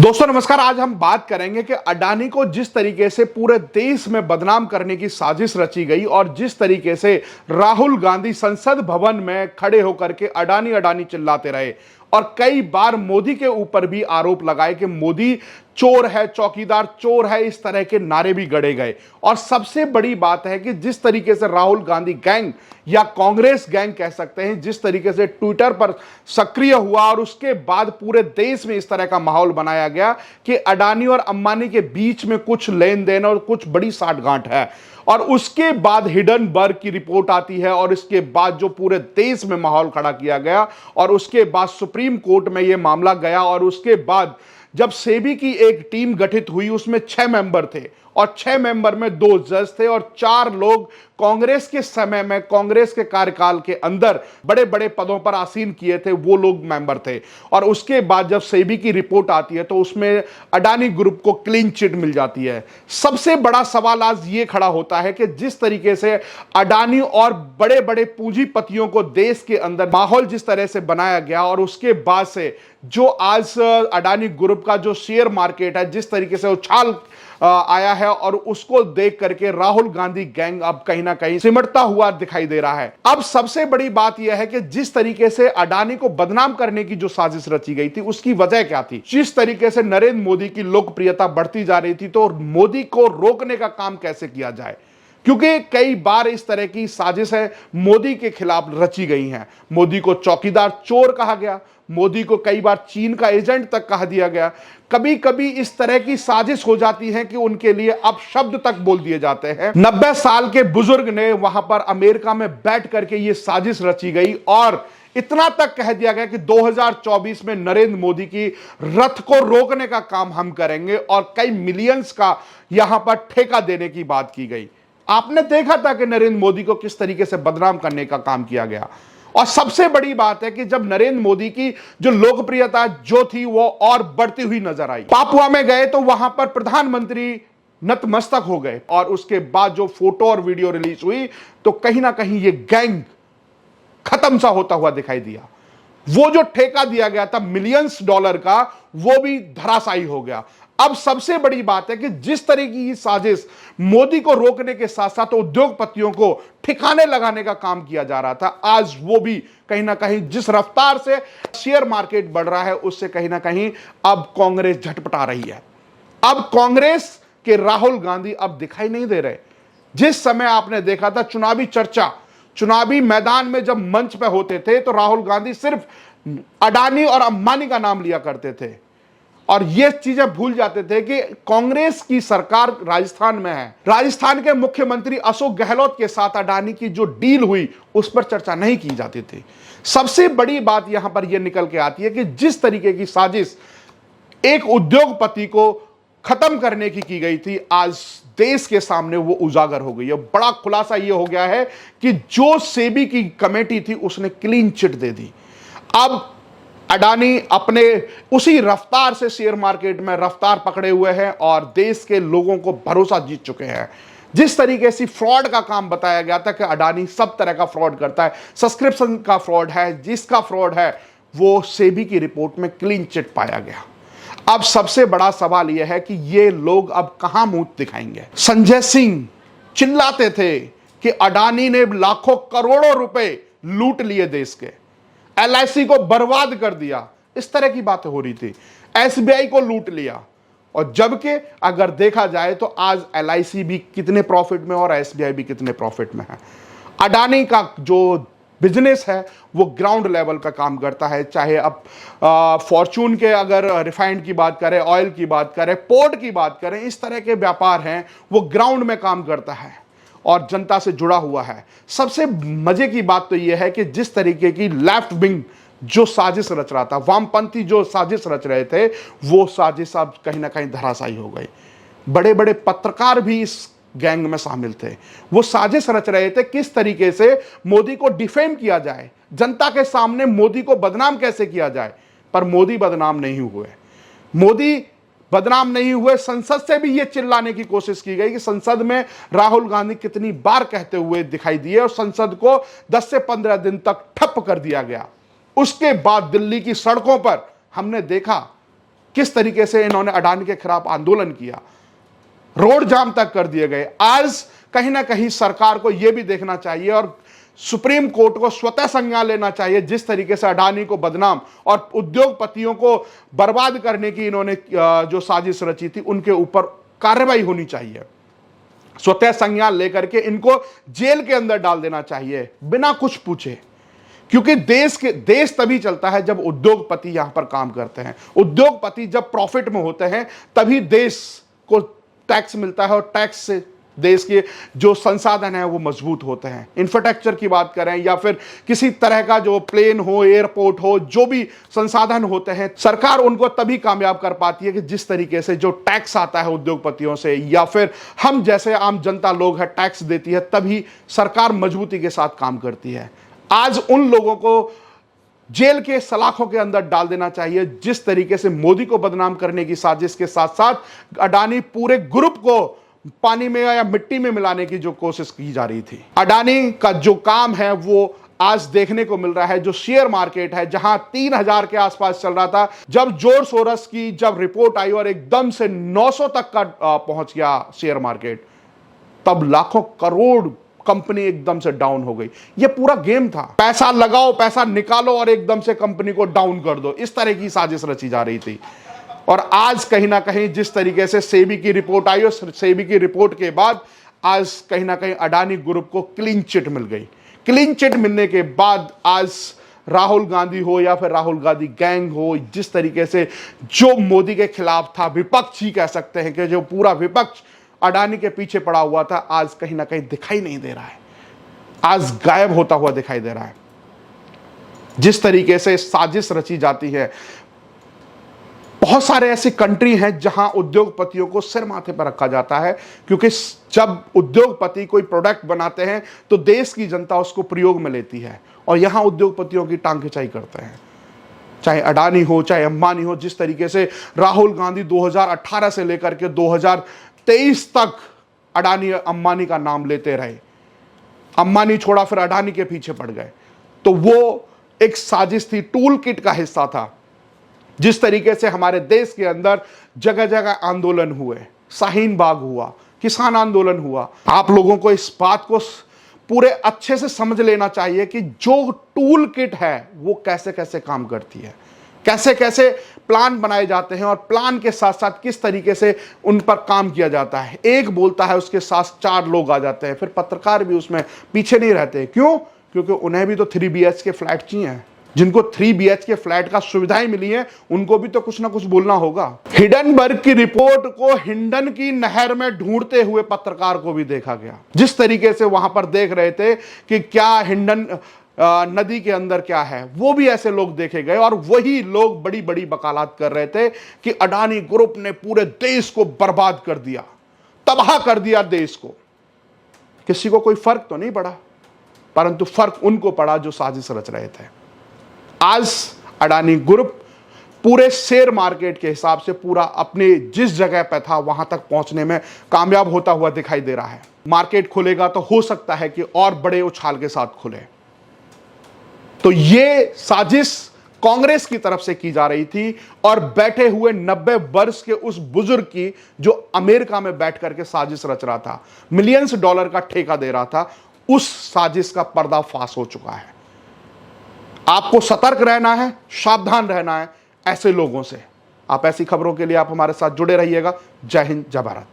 दोस्तों नमस्कार। आज हम बात करेंगे कि अडानी को जिस तरीके से पूरे देश में बदनाम करने की साजिश रची गई और जिस तरीके से राहुल गांधी संसद भवन में खड़े होकर के अडानी अडानी चिल्लाते रहे और कई बार मोदी के ऊपर भी आरोप लगाए कि मोदी चोर है, चौकीदार चोर है, इस तरह के नारे भी गढ़े गए। और सबसे बड़ी बात है कि जिस तरीके से राहुल गांधी गैंग या कांग्रेस गैंग कह सकते हैं, जिस तरीके से ट्विटर पर सक्रिय हुआ और उसके बाद पूरे देश में इस तरह का माहौल बनाया गया कि अडानी और अंबानी के बीच में कुछ लेन देन और कुछ बड़ी साठगांठ है। और उसके बाद हिडनबर्ग की रिपोर्ट आती है और इसके बाद जो पूरे देश में माहौल खड़ा किया गया और उसके बाद सुप्रीम कोर्ट में यह मामला गया और उसके बाद जब सेबी की एक टीम गठित हुई उसमें 6 मेंबर थे और 6 मेंबर में 2 जज थे और 4 लोग कांग्रेस के समय में कांग्रेस के कार्यकाल के अंदर बड़े बड़े पदों पर आसीन किए थे, वो लोग मेंबर थे। और उसके बाद जब सेबी की रिपोर्ट आती है तो उसमें अडानी ग्रुप को क्लीन चिट मिल जाती है। सबसे बड़ा सवाल आज ये खड़ा होता है कि जिस तरीके से अडानी और बड़े बड़े पूंजीपतियों को देश के अंदर माहौल जिस तरह से बनाया गया और उसके बाद से जो आज अडानी ग्रुप का जो शेयर मार्केट है जिस तरीके से उछाल आया है और उसको देख करके राहुल गांधी गैंग अब कहीं ना कहीं सिमटता हुआ दिखाई दे रहा है। अब सबसे बड़ी बात यह है कि जिस तरीके से अडानी को बदनाम करने की जो साजिश रची गई थी उसकी वजह क्या थी। जिस तरीके से नरेंद्र मोदी की लोकप्रियता बढ़ती जा रही थी तो मोदी को रोकने का काम कैसे किया जाए, क्योंकि कई बार इस तरह की साजिशें मोदी के खिलाफ रची गई हैं। मोदी को चौकीदार चोर कहा गया, मोदी को कई बार चीन का एजेंट तक कहा दिया गया। कभी कभी इस तरह की साजिश हो जाती है कि उनके लिए अब शब्द तक बोल दिए जाते हैं। 90 साल के बुजुर्ग ने वहां पर अमेरिका में बैठ करके यह साजिश रची गई और इतना तक कह दिया गया कि 2024 में नरेंद्र मोदी की रथ को रोकने का काम हम करेंगे और कई मिलियंस का यहां पर ठेका देने की बात की गई। आपने देखा था कि नरेंद्र मोदी को किस तरीके से बदनाम करने का काम किया गया। और सबसे बड़ी बात है कि जब नरेंद्र मोदी की जो लोकप्रियता जो थी वो और बढ़ती हुई नजर आई, पापुआ में गए तो वहां पर प्रधानमंत्री नतमस्तक हो गए और उसके बाद जो फोटो और वीडियो रिलीज हुई तो कहीं ना कहीं ये गैंग खत्म सा होता हुआ दिखाई दिया। वो जो ठेका दिया गया था मिलियंस डॉलर का वो भी धराशायी हो गया। अब सबसे बड़ी बात है कि जिस तरह की साजिश मोदी को रोकने के साथ साथ उद्योगपतियों को ठिकाने लगाने का काम किया जा रहा था, आज वो भी कहीं ना कहीं जिस रफ्तार से शेयर मार्केट बढ़ रहा है उससे कहीं ना कहीं अब कांग्रेस झटपटा रही है। अब कांग्रेस के राहुल गांधी अब दिखाई नहीं दे रहे। जिस समय आपने देखा था चुनावी चर्चा, चुनावी मैदान में जब मंच पे होते थे तो राहुल गांधी सिर्फ अडानी और अंबानी का नाम लिया करते थे और ये चीजें भूल जाते थे कि कांग्रेस की सरकार राजस्थान में है। राजस्थान के मुख्यमंत्री अशोक गहलोत के साथ अडानी की जो डील हुई उस पर चर्चा नहीं की जाती थी। सबसे बड़ी बात यहां पर यह निकल के आती है कि जिस तरीके की साजिश एक उद्योगपति को खत्म करने की गई थी, आज देश के सामने वो उजागर हो गई है। बड़ा खुलासा ये हो गया है कि जो सेबी की कमेटी थी उसने क्लीन चिट दे दी। अब अडानी अपने उसी रफ्तार से शेयर मार्केट में रफ्तार पकड़े हुए हैं और देश के लोगों को भरोसा जीत चुके हैं। जिस तरीके से फ्रॉड का काम बताया गया था कि अडानी सब तरह का फ्रॉड करता है, सब्सक्रिप्शन का फ्रॉड है, जिसका फ्रॉड है वो सेबी की रिपोर्ट में क्लीन चिट पाया गया। अब सबसे बड़ा सवाल यह है कि ये लोग अब कहां मुंह दिखाएंगे। संजय सिंह चिल्लाते थे कि अडानी ने लाखों करोड़ों रुपए लूट लिए देश के, एलआईसी को बर्बाद कर दिया, इस तरह की बातें हो रही थी, एसबीआई को लूट लिया। और जबकि अगर देखा जाए तो आज एलआईसी भी कितने प्रॉफिट में और एसबीआई भी कितने प्रॉफिट में है। अडानी का जो बिजनेस है वो ग्राउंड लेवल का काम करता है, चाहे अब फॉर्चून के अगर रिफाइंड की बात करें, ऑयल की बात करें, पोर्ट की बात करें, इस तरह के व्यापार हैं वो ग्राउंड में काम करता है और जनता से जुड़ा हुआ है। सबसे मजे की बात तो यह है कि जिस तरीके की लेफ्ट विंग जो साजिश रच रहा था, वामपंथी जो साजिश रच रहे थे, वो साजिश अब कहीं ना कहीं धराशायी हो गई। बड़े बड़े पत्रकार भी इस गैंग में शामिल थे। वो साजिश रच रहे थे किस तरीके से मोदी को डिफेम किया जाए, जनता के सामने मोदी को बदनाम कैसे किया जाए। पर मोदी बदनाम नहीं हुए। मोदी बदनाम नहीं हुए। संसद से भी यह चिल्लाने की कोशिश की गई कि संसद में राहुल गांधी कितनी बार कहते हुए दिखाई दिए और संसद को 10 से 15 दिन तक ठप कर दिया गया। उसके बाद दिल्ली की सड़कों पर हमने देखा किस तरीके से इन्होंने अडानी के खिलाफ आंदोलन किया, रोड जाम तक कर दिए गए। आज कहीं ना कहीं सरकार को यह भी देखना चाहिए और सुप्रीम कोर्ट को स्वतः संज्ञान लेना चाहिए, जिस तरीके से अडानी को बदनाम और उद्योगपतियों को बर्बाद करने की इन्होंने जो साजिश रची थी, उनके ऊपर कार्रवाई होनी चाहिए। स्वतः संज्ञान लेकर के इनको जेल के अंदर डाल देना चाहिए बिना कुछ पूछे, क्योंकि देश तभी चलता है जब उद्योगपति यहां पर काम करते हैं। उद्योगपति जब प्रॉफिट में होते हैं तभी देश को टैक्स मिलता है और टैक्स से देश के जो संसाधन है वो मजबूत होते हैं। इंफ्रास्ट्रक्चर की बात करें या फिर किसी तरह का जो प्लेन हो, एयरपोर्ट हो, जो भी संसाधन होते हैं, सरकार उनको तभी कामयाब कर पाती है कि जिस तरीके से जो टैक्स आता है उद्योगपतियों से या फिर हम जैसे आम जनता लोग है टैक्स देती है, तभी सरकार मजबूती के साथ काम करती है। आज उन लोगों को जेल के सलाखों के अंदर डाल देना चाहिए जिस तरीके से मोदी को बदनाम करने की साजिश के साथ साथ अडानी पूरे ग्रुप को पानी में या मिट्टी में मिलाने की जो कोशिश की जा रही थी। अडानी का जो काम है वो आज देखने को मिल रहा है। जो शेयर मार्केट है जहां 3000 के आसपास चल रहा था, जब जोर सोरस की जब रिपोर्ट आई और एकदम से 900 तक का पहुंच गया शेयर मार्केट, तब लाखों करोड़ कंपनी एकदम से डाउन हो गई। यह पूरा गेम था, पैसा लगाओ, पैसा निकालो और एकदम से कंपनी को डाउन कर दो, इस तरह की साजिश रची जा रही थी। और आज कहीं ना कहीं जिस तरीके से सेबी की रिपोर्ट आई और सेबी की रिपोर्ट के बाद आज कहीं ना कहीं अडानी ग्रुप को क्लीन चिट मिल गई। क्लीन चिट मिलने के बाद आज राहुल गांधी हो या फिर राहुल गांधी गैंग हो, जिस तरीके से जो मोदी के खिलाफ था, विपक्ष ही कह सकते हैं कि जो पूरा विपक्ष अडानी के पीछे पड़ा हुआ था, आज कहीं ना कहीं दिखाई नहीं दे रहा है, आज गायब होता हुआ दिखाई दे रहा है। जिस तरीके से साजिश रची जाती है, बहुत सारे ऐसी कंट्री हैं जहां उद्योगपतियों को सिर माथे पर रखा जाता है, क्योंकि जब उद्योगपति कोई प्रोडक्ट बनाते हैं तो देश की जनता उसको प्रयोग में लेती है और यहां उद्योगपतियों की टांग खिंचाई करते हैं। चाहे अडानी हो, चाहे अंबानी हो, जिस तरीके से राहुल गांधी 2018 से लेकर के 2023 तक अडानी अंबानी का नाम लेते रहे, अंबानी छोड़ा फिर अडानी के पीछे पड़ गए, तो वो एक साजिश थी, टूल किट का हिस्सा था। जिस तरीके से हमारे देश के अंदर जगह जगह आंदोलन हुए, शाहीन बाग हुआ, किसान आंदोलन हुआ, आप लोगों को इस बात को पूरे अच्छे से समझ लेना चाहिए कि जो टूल किट है वो कैसे कैसे काम करती है, कैसे कैसे प्लान बनाए जाते हैं और प्लान के साथ साथ किस तरीके से उन पर काम किया जाता है। एक बोलता है उसके साथ 4 लोग आ जाते हैं, फिर पत्रकार भी उसमें पीछे नहीं रहते। क्यों? क्योंकि उन्हें भी तो 3 BHK फ्लैट चाहिए। जिनको 3 BHK फ्लैट का सुविधाएं मिली है उनको भी तो कुछ ना कुछ बोलना होगा। हिडनबर्ग की रिपोर्ट को हिंडन की नहर में ढूंढते हुए पत्रकार को भी देखा गया। जिस तरीके से वहां पर देख रहे थे कि क्या हिंडन नदी के अंदर क्या है, वो भी ऐसे लोग देखे गए और वही लोग बड़ी बड़ी वकालत कर रहे थे कि अडानी ग्रुप ने पूरे देश को बर्बाद कर दिया, तबाह कर दिया देश को। किसी को कोई फर्क तो नहीं पड़ा, परंतु फर्क उनको पड़ा जो साजिश रच रहे थे। आज अडानी ग्रुप पूरे शेयर मार्केट के हिसाब से पूरा अपने जिस जगह पे था वहां तक पहुंचने में कामयाब होता हुआ दिखाई दे रहा है। मार्केट खुलेगा तो हो सकता है कि और बड़े उछाल के साथ खुले। तो ये साजिश कांग्रेस की तरफ से की जा रही थी और बैठे हुए 90 वर्ष के उस बुजुर्ग की जो अमेरिका में बैठ करके साजिश रच रहा था, मिलियंस डॉलर का ठेका दे रहा था, उस साजिश का पर्दाफाश हो चुका है। आपको सतर्क रहना है, सावधान रहना है ऐसे लोगों से। आप ऐसी खबरों के लिए आप हमारे साथ जुड़े रहिएगा। जय हिंद, जय भारत।